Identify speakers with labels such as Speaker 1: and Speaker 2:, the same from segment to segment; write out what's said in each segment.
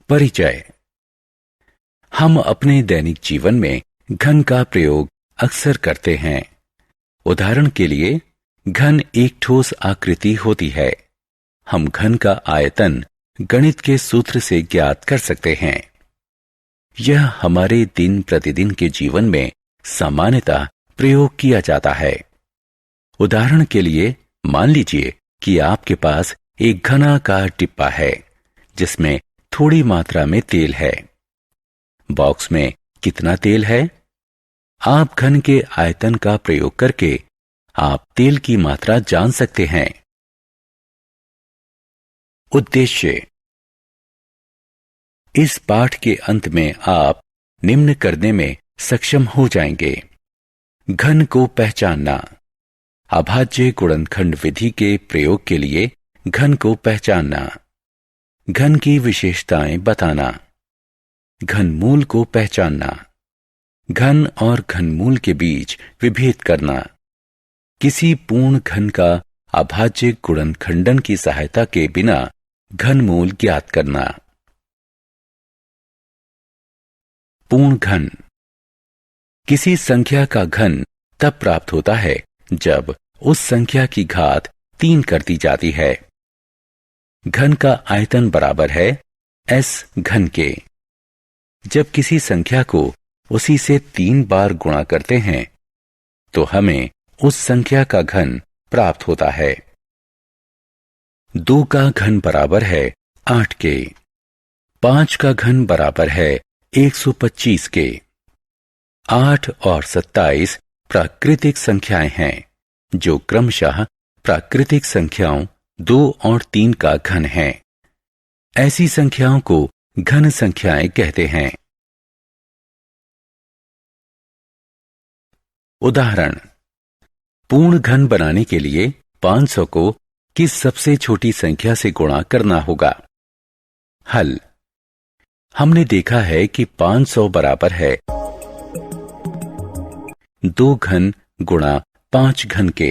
Speaker 1: परिचय। हम अपने दैनिक जीवन में घन का प्रयोग अक्सर करते हैं। उदाहरण के लिए, घन एक ठोस आकृति होती है। हम घन का आयतन गणित के सूत्र से ज्ञात कर सकते हैं। यह हमारे दिन प्रतिदिन के जीवन में सामान्यतः प्रयोग किया जाता है। उदाहरण के लिए, मान लीजिए कि आपके पास एक घनाकार डिब्बा है जिसमें थोड़ी मात्रा में तेल है। बॉक्स में कितना तेल है? आप घन के आयतन का प्रयोग करके आप तेल की मात्रा जान सकते हैं। उद्देश्य। इस पाठ के अंत में आप निम्न करने में सक्षम हो जाएंगे: घन को पहचानना, अभाज्य गुणनखंड विधि के प्रयोग के लिए घन को पहचानना, घन की विशेषताएं बताना, घनमूल को पहचानना, घन और घनमूल के बीच विभेद करना, किसी पूर्ण घन का अभाज्य गुणनखंडन की सहायता के बिना घनमूल ज्ञात करना। पूर्ण घन। किसी संख्या का घन तब प्राप्त होता है जब उस संख्या की घात 3 कर दी जाती है। घन का आयतन बराबर है s घन के। जब किसी संख्या को उसी से 3 बार गुणा करते हैं तो हमें उस संख्या का घन प्राप्त होता है। 2 का घन बराबर है 8 के। 5 का घन बराबर है 125 के। 8 और 27 प्राकृतिक संख्याएं हैं जो क्रमशः प्राकृतिक संख्याओं 2 और 3 का घन है। ऐसी संख्याओं को घन संख्याएं कहते हैं। उदाहरण। पूर्ण घन बनाने के लिए 500 को किस सबसे छोटी संख्या से गुणा करना होगा? हल। हमने देखा है कि 500 बराबर है 2 घन गुणा 5 घन के।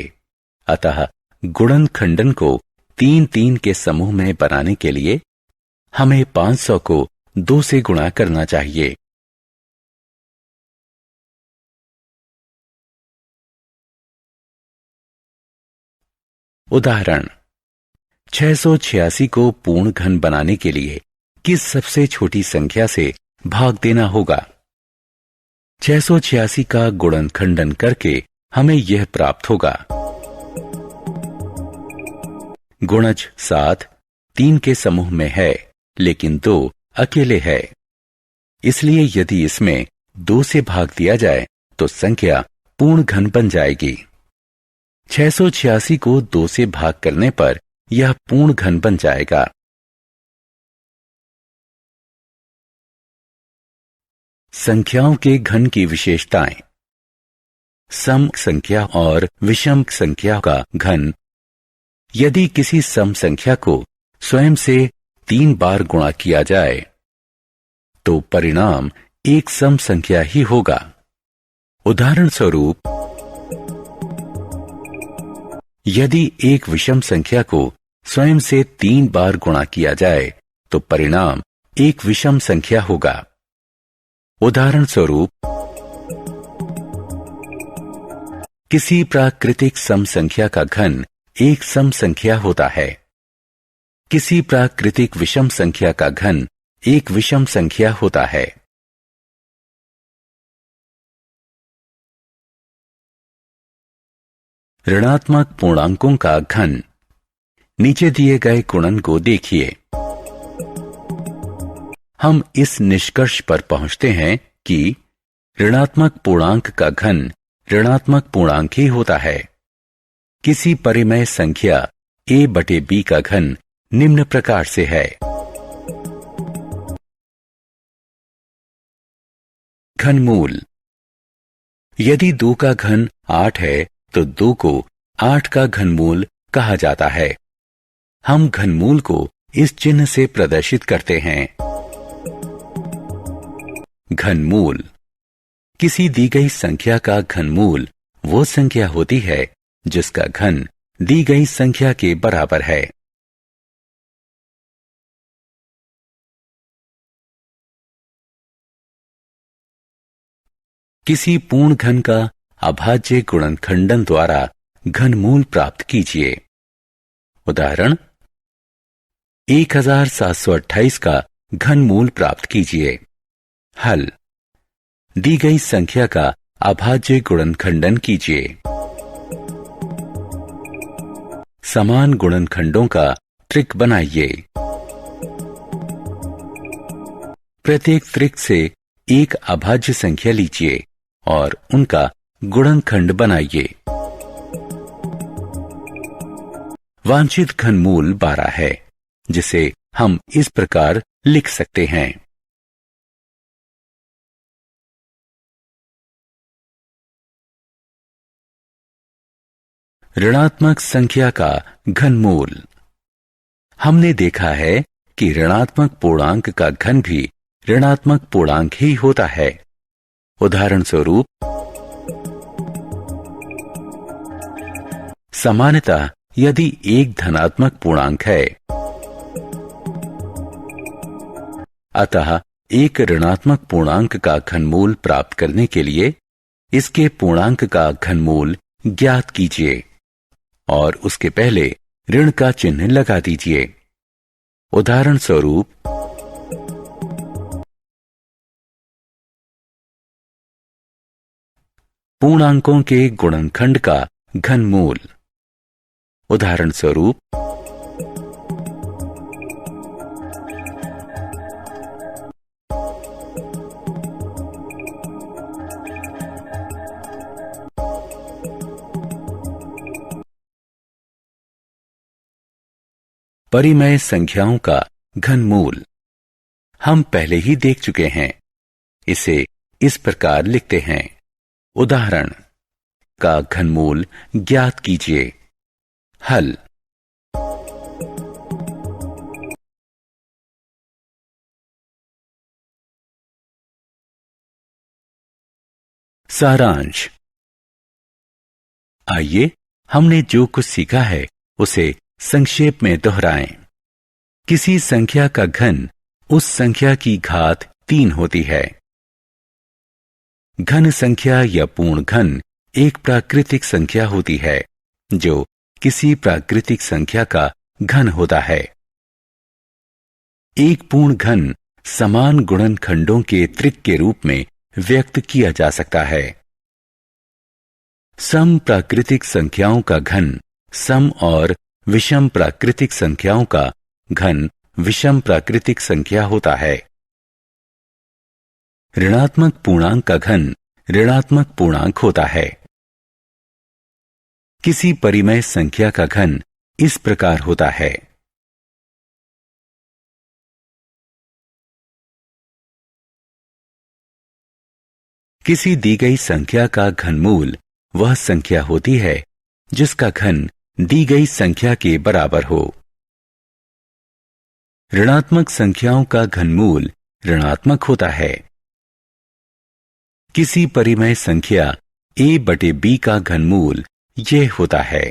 Speaker 1: अतः गुणनखंडन को 3-3 के समूह में बनाने के लिए हमें 500 को 2 से गुणा करना चाहिए। उदाहरण। 686 को पूर्ण घन बनाने के लिए किस सबसे छोटी संख्या से भाग देना होगा? 686 का गुणनखंडन करके हमें यह प्राप्त होगा: गुणज 7 3 के समूह में है लेकिन 2 अकेले है। इसलिए यदि इसमें 2 से भाग दिया जाए तो संख्या पूर्ण घन बन जाएगी। 686 को 2 से भाग करने पर यह पूर्ण घन बन जाएगा। संख्याओं के घन की विशेषताएं। सम संख्या और विषम संख्या का घन। यदि किसी सम संख्या को स्वयं से 3 बार गुणा किया जाए तो परिणाम एक सम संख्या ही होगा। उदाहरण स्वरूप, यदि एक विषम संख्या को स्वयं से 3 बार गुणा किया जाए तो परिणाम एक विषम संख्या होगा। उदाहरण स्वरूप, किसी प्राकृतिक सम संख्या का घन एक सम संख्या होता है। किसी प्राकृतिक विषम संख्या का घन एक विषम संख्या होता है। ऋणात्मक पूर्णांकों का घन। नीचे दिए गए गुणन को देखिए। हम इस निष्कर्ष पर पहुंचते हैं कि ऋणात्मक पूर्णांक का घन ऋणात्मक पूर्णांक ही होता है। किसी परिमेय संख्या a/b का घन निम्न प्रकार से है: घनमूल। यदि 2 का घन 8 है तो 2 को 8 का घनमूल कहा जाता है। हम घनमूल को इस चिन्ह से प्रदर्शित करते हैं। घनमूल। किसी दी गई संख्या का घनमूल वो संख्या होती है जिसका घन दी गई संख्या के बराबर है। किसी पूर्ण घन का अभाज्य गुणनखंडन द्वारा घनमूल प्राप्त कीजिए। उदाहरण 1728 का घनमूल प्राप्त कीजिए। हल दी गई संख्या का अभाज्य गुणनखंडन कीजिए। समान गुणनखंडों का त्रिक बनाइए। प्रत्येक त्रिक से एक अभाज्य संख्या लीजिए और उनका गुणनखंड बनाइए। वांछित घनमूल 12 है, जिसे हम इस प्रकार लिख सकते हैं। ऋणात्मक संख्या का घनमूल। हमने देखा है कि ऋणात्मक पूर्णांक का घन भी ऋणात्मक पूर्णांक ही होता है। उदाहरण स्वरूप सामान्यतः यदि एक धनात्मक पूर्णांक है, अतः एक ऋणात्मक पूर्णांक का घनमूल प्राप्त करने के लिए इसके पूर्णांक का घनमूल ज्ञात कीजिए और उसके पहले ऋण का चिन्ह लगा दीजिए। उदाहरण स्वरूप पूर्णांकों के गुणनखंड का घनमूल। उदाहरण स्वरूप परिमेय संख्याओं का घनमूल हम पहले ही देख चुके हैं। इसे इस प्रकार लिखते हैं। उदाहरण का घनमूल ज्ञात कीजिए। हल सारांश। आइए हमने जो कुछ सीखा है उसे संक्षेप में दोहराएं। किसी संख्या का घन उस संख्या की घात 3 होती है। घन संख्या या पूर्ण घन एक प्राकृतिक संख्या होती है जो किसी प्राकृतिक संख्या का घन होता है। एक पूर्ण घन समान गुणनखंडों के त्रिक के रूप में व्यक्त किया जा सकता है। सम प्राकृतिक संख्याओं का घन सम और विषम प्राकृतिक संख्याओं का घन विषम प्राकृतिक संख्या होता है। ऋणात्मक पूर्णांक का घन ऋणात्मक पूर्णांक होता है। किसी परिमेय संख्या का घन इस प्रकार होता है। किसी दी गई संख्या का घनमूल वह संख्या होती है जिसका घन दी गई संख्या के बराबर हो। ऋणात्मक संख्याओं का घनमूल ऋणात्मक होता है। किसी परिमेय संख्या a/b का घनमूल यह होता है।